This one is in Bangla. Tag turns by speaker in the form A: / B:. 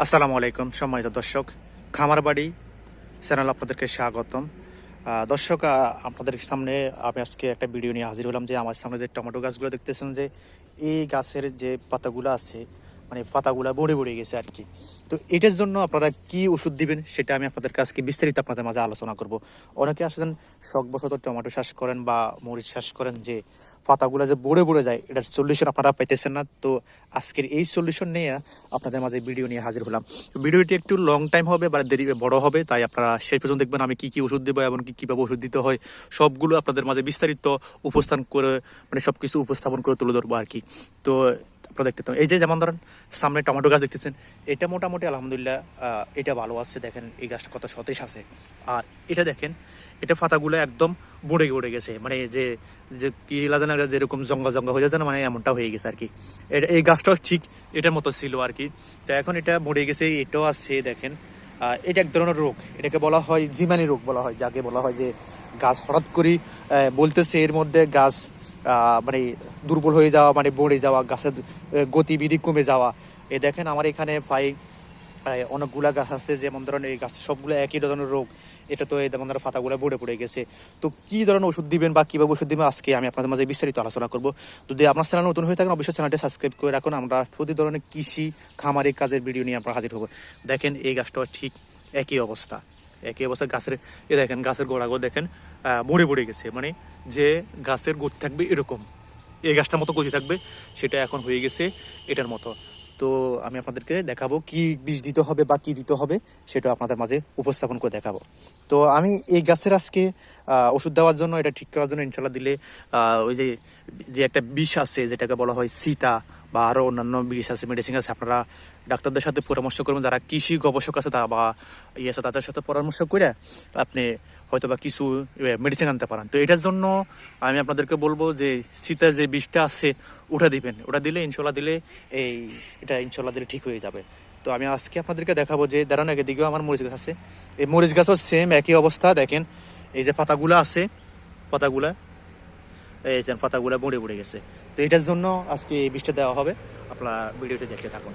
A: আসসালামু আলাইকুম সম্মানিত দর্শক, খামার বাড়ি চ্যানেল আপনাদেরকে স্বাগতম। দর্শক, আপনাদের সামনে আমি আজকে একটা ভিডিও নিয়ে হাজির হলাম যে আমার সামনে যে টমেটো গাছগুলো দেখতেছেন, যে এই গাছের যে পাতাগুলো আছে, মানে পাতাগুলো বড়ে বড়ে গেছে আর কি। তো এটার জন্য আপনারা কি ওষুধ দিবেন সেটা আমি আপনাদের কাছে বিস্তারিত আপনাদের মাঝে আলোচনা করব। অনেকে আসেন শখবশত টমেটো চাষ করেন বা মরিচ চাষ করেন, যে পাতাগুলো যে বড়ে বড়ে যায়, এটার সলিউশন আপনারা পাইতেছেন না। তো আজকের এই সলিউশন নিয়ে আপনাদের মাঝে ভিডিও নিয়ে হাজির হলাম। ভিডিওটি একটু লং টাইম হবে বা দেরি বড় হবে, তাই আপনারা সেই পর্যন্ত দেখবেন আমি কি কি ওষুধ দেবো এবং কীভাবে ওষুধ দিতে হয় সবগুলো আপনাদের মাঝে বিস্তারিত উপস্থান করে, মানে সবকিছু উপস্থাপন করে তুলে ধরবো আর কি। তো আপনারা দেখতে পাবেন, এই যে যেমন ধরেন সামনে টমেটো গাছ দেখতেছেন, এটা মোটামুটি আলহামদুলিল্লাহ এটা ভালো আছে। দেখেন এই গাছটা কত সতেজ আছে। আর এটা দেখেন, এটা পাতাগুলো একদম বড়ে গড়ে গেছে, মানে যে যে কি লাগে না, যেরকম জঙ্গা জঙ্গা হয়ে যাচ্ছে না, মানে এমনটা হয়ে গেছে আর কি। এই গাছটাও ঠিক এটার মতো ছিল আর কি। তো এখন এটা মরে গেছে, এটাও আছে দেখেন। এটা এক ধরনের রোগ, এটাকে বলা হয় জিমানি রোগ বলা হয়, যাকে বলা হয় যে গাছ হঠাৎ করে বলতেছে এর মধ্যে গাছ মানে দুর্বল হয়ে যাওয়া, মানে মরে যাওয়া, গাছের গতিবিধি কমে যাওয়া। এ দেখেন আমার এখানে প্রায় অনেকগুলা গাছ আসছে, যেমন ধরেন এই গাছ সবগুলো একই ধরনের রোগ। এটা তো এই যেমন ধরেন পাতাগুলো বড়ে পড়ে গেছে। তো কি ধরনের ওষুধ দিবেন বা কিভাবে ওষুধ দিবেন আজকে আমি আপনাদের মাঝে বিস্তারিত আলোচনা করবো। যদি আপনার চ্যানেল নতুন হয়ে থাকেন অবশ্যই চ্যানেলটি সাবস্ক্রাইব করে রাখুন। আমরা প্রতি ধরনের কৃষি খামারি কাজের ভিডিও নিয়ে আমরা হাজির হবো। দেখেন এই গাছটা ঠিক একই অবস্থা, একই অবস্থা গাছের। এ দেখেন গাছের গোড়াগুলো দেখেন মরে পড়ে গেছে, মানে যে গাছের গতি থাকবে এরকম, এই গাছটার মতো গতি থাকবে, সেটা এখন হয়ে গেছে এটার মতো। তো আমি আপনাদেরকে দেখাবো কি বীজ দিতে হবে বা কি দিতে হবে, সেটা আপনাদের মাঝে উপস্থাপন করে দেখাবো। তো আমি এই গাছের আজকে ওষুধ দেওয়ার জন্য, এটা ঠিক করার জন্য ইনশাল্লাহ দিলে ওই যে যে একটা বিষ আছে যেটাকে বলা হয় সীতা, বা আরও অন্যান্য বিষ আছে, মেডিসিন আছে, আপনারা ডাক্তারদের সাথে পরামর্শ করবেন, যারা কৃষি গবেষক আছে তা বা ইয়ে আছে, তাদের সাথে পরামর্শ করে আপনি হয়তো বা কিছু মেডিসিন আনতে পারেন। তো এটার জন্য আমি আপনাদেরকে বলবো যে শীতের যে বিষটা আছে ওটা দিবেন, ওটা দিলে ইনশাল্লাহ দিলে এটা ইনশাল্লাহ দিলে ঠিক হয়ে যাবে। তো আমি আজকে আপনাদেরকে দেখাবো যে দাঁড়ান, দিকেও আমার মরিচ গাছ আছে, এই মরিচ গাছও সেম একই অবস্থা। দেখেন এই যে পাতাগুলো আছে, পাতাগুলা এই যে পাতাগুলা মরে পড়ে গেছে। তো এটার জন্য আজকে এই বিষটা দেওয়া হবে, আপনারা ভিডিওটি দেখতে থাকুন।